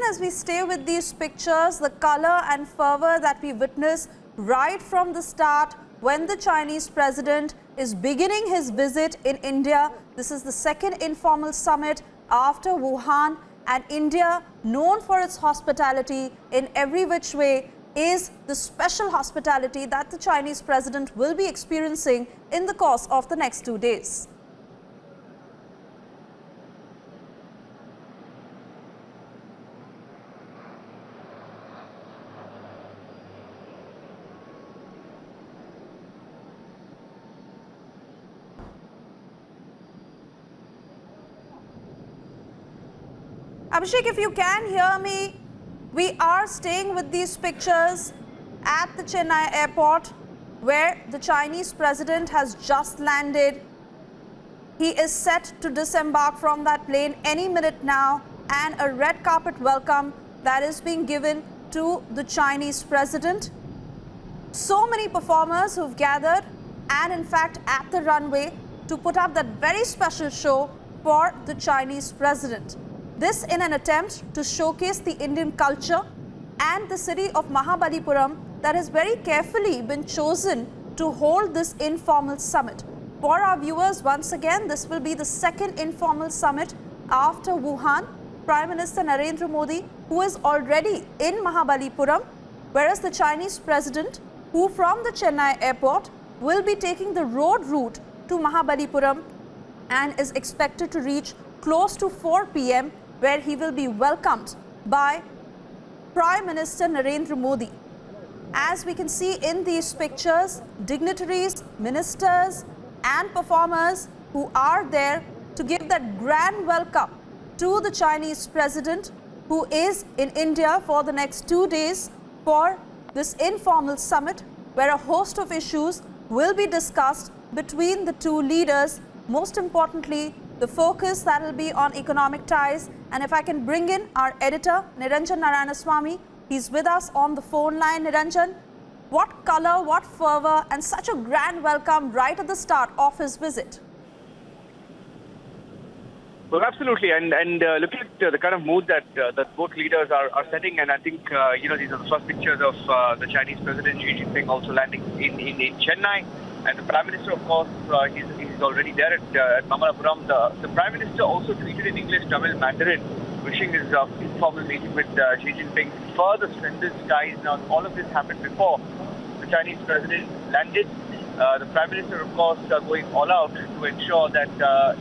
as we stay with these pictures, the color and fervor that we witness right from the start when the Chinese president is beginning his visit in India. This is the second informal summit after Wuhan, and India, known for its hospitality in every which way, is the special hospitality that the Chinese president will be experiencing in the course of the next 2 days. Abhishek, if you can hear me, we are staying with these pictures at the Chennai airport where the Chinese president has just landed. He is set to disembark from that plane any minute now, and a red carpet welcome that is being given to the Chinese president. So many performers who've gathered and in fact at the runway to put up that very special show for the Chinese president. This in an attempt to showcase the Indian culture and the city of Mahabalipuram that has very carefully been chosen to hold this informal summit. For our viewers, once again, this will be the second informal summit after Wuhan. Prime Minister Narendra Modi, who is already in Mahabalipuram, whereas the Chinese president, who from the Chennai airport will be taking the road route to Mahabalipuram and is expected to reach close to 4 p.m. where he will be welcomed by Prime Minister Narendra Modi. As we can see in these pictures, dignitaries, ministers and performers who are there to give that grand welcome to the Chinese president, who is in India for the next 2 days for this informal summit where a host of issues will be discussed between the two leaders. Most importantly, the focus that will be on economic ties. And if I can bring in our editor, Niranjan Narayanaswamy, he's with us on the phone line. Niranjan, what color, what fervor, and such a grand welcome right at the start of his visit. Well, absolutely, and looking at the kind of mood that both leaders are setting, and I think these are the first pictures of the Chinese President Xi Jinping also landing in Chennai, and the Prime Minister, of course, he's already there at Mamallapuram. The Prime Minister also tweeted in English, Tamil, Mandarin, wishing his informal meeting with Xi Jinping further strengthens ties. Now, all of this happened before the Chinese President landed. The Prime Minister, of course, going all out to ensure that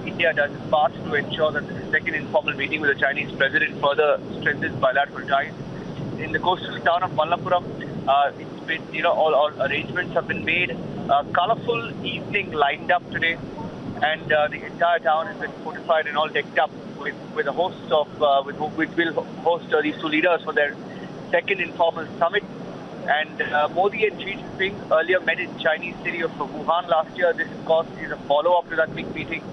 India does its part to ensure that the second informal meeting with the Chinese President further strengthens bilateral ties. In the coastal town of Mamallapuram, it's been, all arrangements have been made. Colorful evening lined up today, and the entire town has been fortified and all decked up with a host of, which will host these two leaders for their second informal summit. And Modi and Xi Jinping earlier met in Chinese city of Wuhan last year. This, of course, is a follow-up to that big meeting.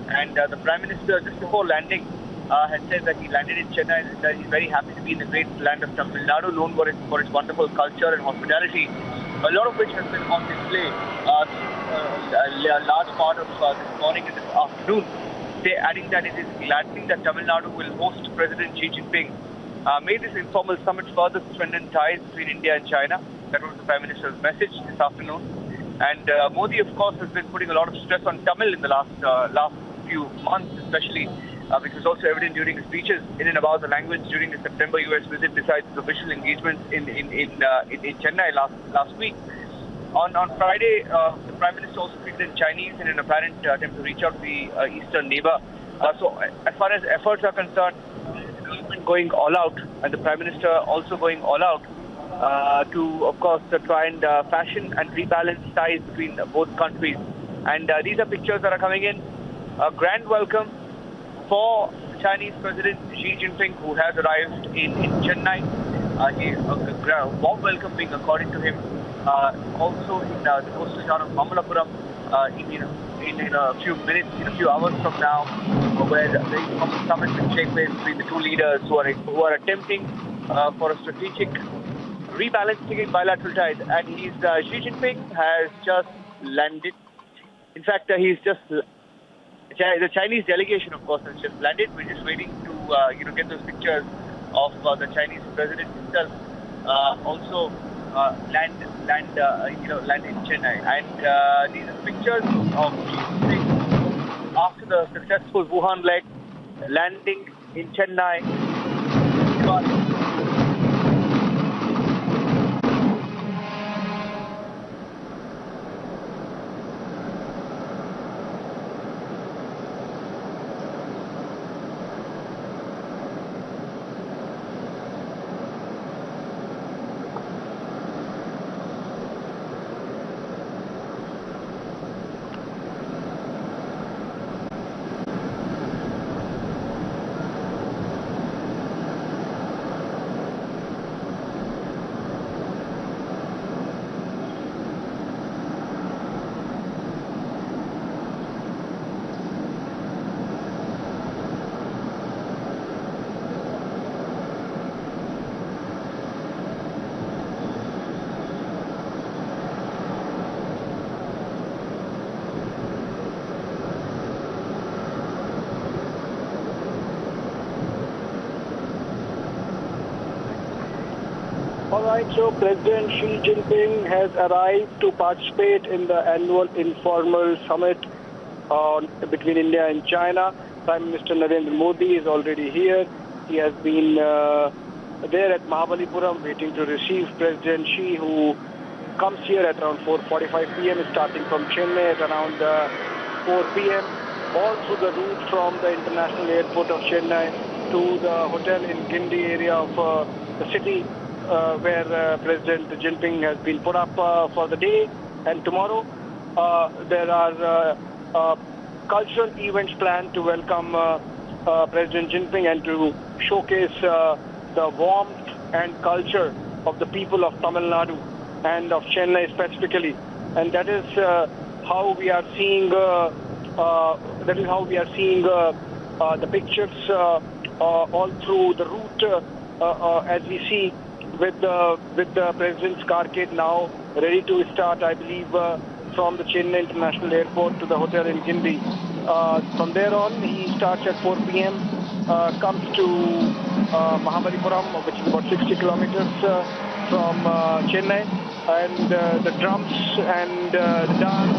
And the Prime Minister, just before landing, had said that he landed in Chennai and that he's very happy to be in the great land of Tamil Nadu, known for its wonderful culture and hospitality, a lot of which has been on display a large part of this morning and this afternoon. They adding that it is gladdening that Tamil Nadu will host President Xi Jinping. Made this informal summit further strengthen ties between India and China. That was the Prime Minister's message this afternoon. And Modi, of course, has been putting a lot of stress on Tamil in the last few months, especially, which was also evident during his speeches in and about the language during the September US visit, besides his official engagements in Chennai last week. On Friday, the Prime Minister also speaks in Chinese in an apparent attempt to reach out to the eastern neighbor. So as far as efforts are concerned, going all out, and the Prime Minister also going all out to, of course, try and fashion and rebalance ties between both countries. And these are pictures that are coming in. A grand welcome for Chinese President Xi Jinping, who has arrived in Chennai. A warm welcome being accorded to him also in the coastal town of Mamallapuram in a few minutes, in a few hours from now, where the informal summit will take place between the two leaders who are attempting for a strategic rebalancing in bilateral ties. And Xi Jinping has just landed. In fact, the Chinese delegation, of course, has just landed. We're just waiting to get those pictures of the Chinese president himself also land in Chennai. And these are pictures of Xi Jinping after the successful Wuhan leg landing in Chennai. All right, so President Xi Jinping has arrived to participate in the annual Informal Summit between India and China. Prime Minister Narendra Modi is already here. He has been there at Mahabalipuram waiting to receive President Xi, who comes here at around 4:45 p.m., starting from Chennai at around 4 p.m., all through the route from the international airport of Chennai to the hotel in Guindy area of the city, where President Jinping has been put up for the day. And tomorrow there are cultural events planned to welcome President Jinping and to showcase the warmth and culture of the people of Tamil Nadu and of Chennai specifically. And that is how we are seeing the pictures all through the route, as we see with the president's carcade now ready to start, I believe, from the Chennai International Airport to the hotel in Guindy. From there on, he starts at 4 p.m., comes to Mahabalipuram, which is about 60 kilometers from Chennai, and the drums and the dance